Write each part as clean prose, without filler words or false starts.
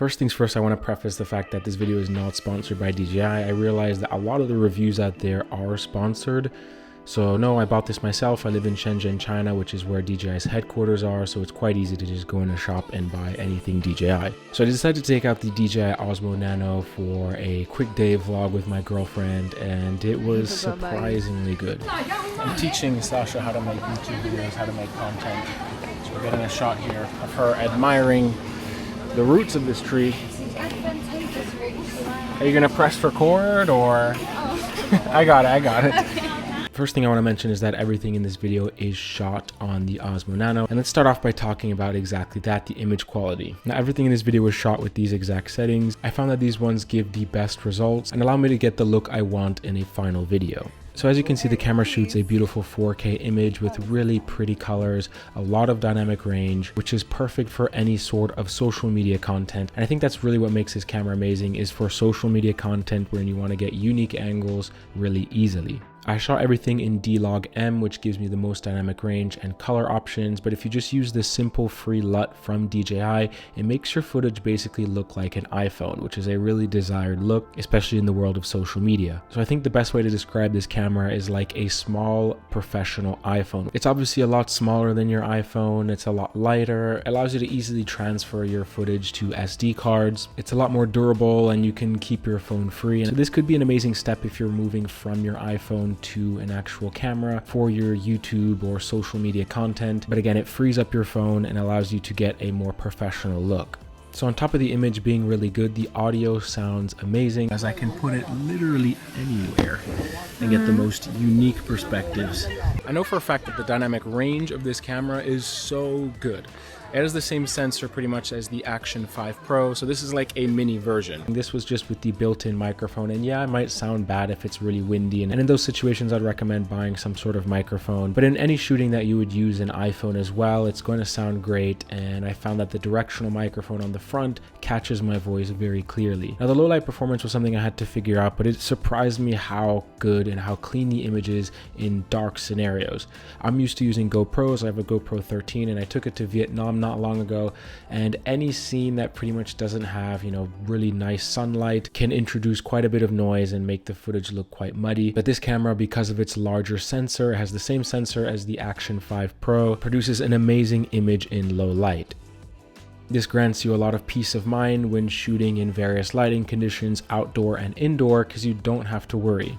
First things first, I want to preface the fact that this video is not sponsored by DJI. I realize that a lot of the reviews out there are sponsored. So no, I bought this myself. I live in Shenzhen, China, which is where DJI's headquarters are, so it's quite easy to just go in a shop and buy anything DJI. So I decided to take out the DJI Osmo Nano for a quick day vlog with my girlfriend, and it was surprisingly good. I'm teaching Sasha how to make YouTube videos, how to make content. So we're getting a shot here of her admiring the roots of this tree. Are you gonna press record or? Oh. I got it. Okay. First thing I want to mention is that everything in this video is shot on the Osmo Nano. And let's start off by talking about exactly that, the image quality. Now, everything in this video was shot with these exact settings. I found that these ones give the best results and allow me to get the look I want in a final video. So as you can see, the camera shoots a beautiful 4K image with really pretty colors, a lot of dynamic range, which is perfect for any sort of social media content. And I think that's really what makes this camera amazing, is for social media content where you want to get unique angles really easily. I shot everything in D-Log-M, which gives me the most dynamic range and color options, but if you just use the simple free LUT from DJI, it makes your footage basically look like an iPhone, which is a really desired look, especially in the world of social media. So I think the best way to describe this camera is like a small professional iPhone. It's obviously a lot smaller than your iPhone, it's a lot lighter, it allows you to easily transfer your footage to SD cards, it's a lot more durable, and you can keep your phone free. And so this could be an amazing step if you're moving from your iPhone to an actual camera for your YouTube or social media content. But again, it frees up your phone and allows you to get a more professional look. So on top of the image being really good, the audio sounds amazing, as I can put it literally anywhere and get the most unique perspectives. I know for a fact that the dynamic range of this camera is so good. It has the same sensor pretty much as the Action 5 Pro, so this is like a mini version. This was just with the built-in microphone, and yeah, it might sound bad if it's really windy, and in those situations I'd recommend buying some sort of microphone. But in any shooting that you would use an iPhone as well, it's going to sound great, and I found that the directional microphone on the front catches my voice very clearly. Now, the low light performance was something I had to figure out, but it surprised me how good and how clean the image is in dark scenarios. I'm used to using GoPros. I have a GoPro 13, and I took it to Vietnam not long ago, and any scene that pretty much doesn't have, really nice sunlight can introduce quite a bit of noise and make the footage look quite muddy. But this camera, because of its larger sensor, has the same sensor as the Action 5 Pro, produces an amazing image in low light. This grants you a lot of peace of mind when shooting in various lighting conditions, outdoor and indoor, because you don't have to worry.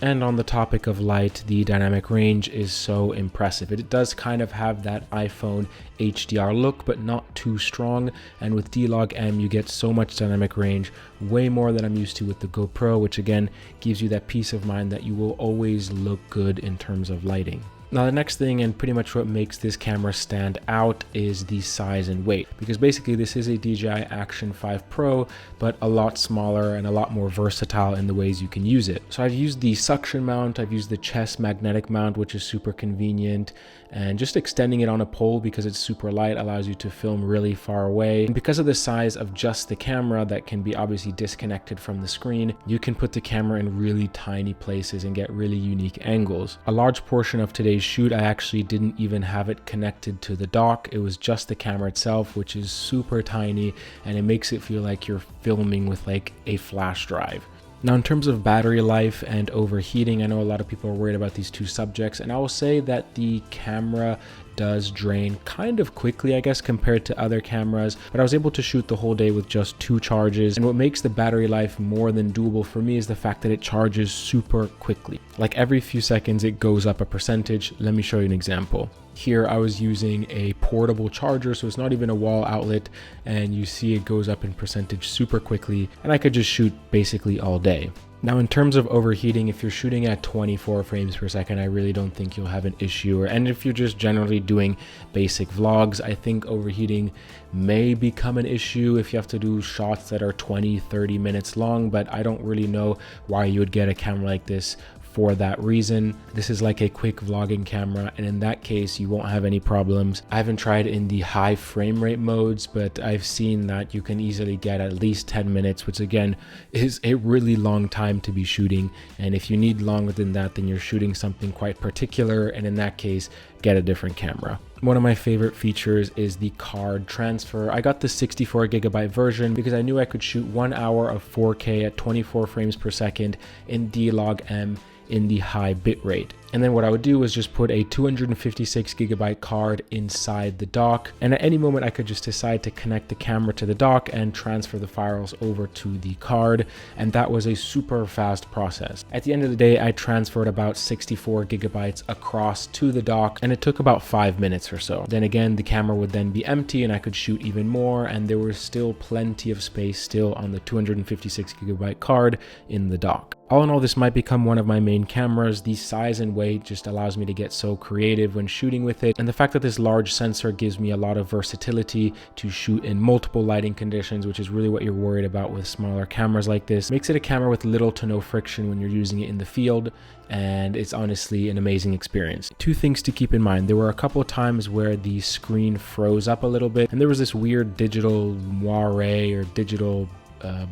And on the topic of light, the dynamic range is so impressive. It does kind of have that iPhone HDR look, but not too strong. And with D-Log-M, you get so much dynamic range, way more than I'm used to with the GoPro, which again gives you that peace of mind that you will always look good in terms of lighting. Now, the next thing, and pretty much what makes this camera stand out, is the size and weight, because basically this is a DJI Action 5 Pro, but a lot smaller and a lot more versatile in the ways you can use it. So I've used the suction mount, I've used the chest magnetic mount, which is super convenient, and just extending it on a pole because it's super light allows you to film really far away. And because of the size of just the camera that can be obviously disconnected from the screen, you can put the camera in really tiny places and get really unique angles. A large portion of today's shoot, I actually didn't even have it connected to the dock. It was just the camera itself, which is super tiny, and it makes it feel like you're filming with like a flash drive. Now, in terms of battery life and overheating, I know a lot of people are worried about these two subjects, and I will say that the camera does drain kind of quickly, I guess, compared to other cameras, but I was able to shoot the whole day with just 2 charges. And what makes the battery life more than doable for me is the fact that it charges super quickly. Like every few seconds it goes up a percentage. Let me show you an example. Here I was using a portable charger, so it's not even a wall outlet, and you see it goes up in percentage super quickly, and I could just shoot basically all day. Now, in terms of overheating, if you're shooting at 24 frames per second, I really don't think you'll have an issue. And if you're just generally doing basic vlogs, I think overheating may become an issue if you have to do shots that are 20-30 minutes long, but I don't really know why you would get a camera like this for that reason. This is like a quick vlogging camera, and in that case you won't have any problems. I haven't tried in the high frame rate modes, but I've seen that you can easily get at least 10 minutes, which again is a really long time to be shooting. And if you need longer than that, then you're shooting something quite particular, and in that case get a different camera. One of my favorite features is the card transfer. I got the 64GB version because I knew I could shoot 1 hour of 4K at 24 frames per second in D-Log-M in the high bitrate. And then what I would do was just put a 256GB card inside the dock, and at any moment I could just decide to connect the camera to the dock and transfer the files over to the card, and that was a super fast process. At the end of the day, I transferred about 64GB across to the dock, and it took about 5 minutes or so. Then again, the camera would then be empty and I could shoot even more, and there was still plenty of space still on the 256GB card in the dock. All in all, this might become one of my main cameras. The size and weight just allows me to get so creative when shooting with it, and the fact that this large sensor gives me a lot of versatility to shoot in multiple lighting conditions, which is really what you're worried about with smaller cameras like this, makes it a camera with little to no friction when you're using it in the field, and it's honestly an amazing experience. Two things to keep in mind: there were a couple of times where the screen froze up a little bit, and there was this weird digital moire or digital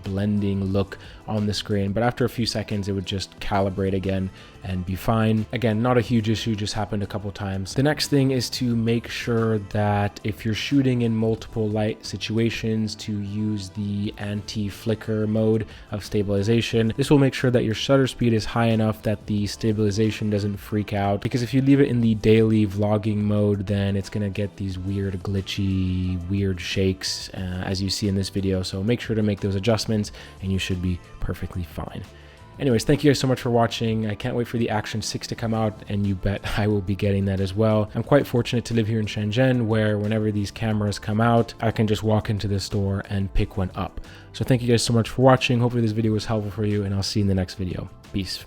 blending look on the screen, but after a few seconds it would just calibrate again and be fine. Again, not a huge issue, just happened a couple times. The next thing is to make sure that if you're shooting in multiple light situations, to use the anti-flicker mode of stabilization. This will make sure that your shutter speed is high enough that the stabilization doesn't freak out, because if you leave it in the daily vlogging mode, then it's gonna get these weird glitchy weird shakes as you see in this video. So make sure to make those adjustments and you should be perfectly fine. Anyways, thank you guys so much for watching. I can't wait for the Action 6 to come out, and you bet I will be getting that as well. I'm quite fortunate to live here in Shenzhen, where whenever these cameras come out, I can just walk into the store and pick one up. So thank you guys so much for watching. Hopefully this video was helpful for you, and I'll see you in the next video. Peace.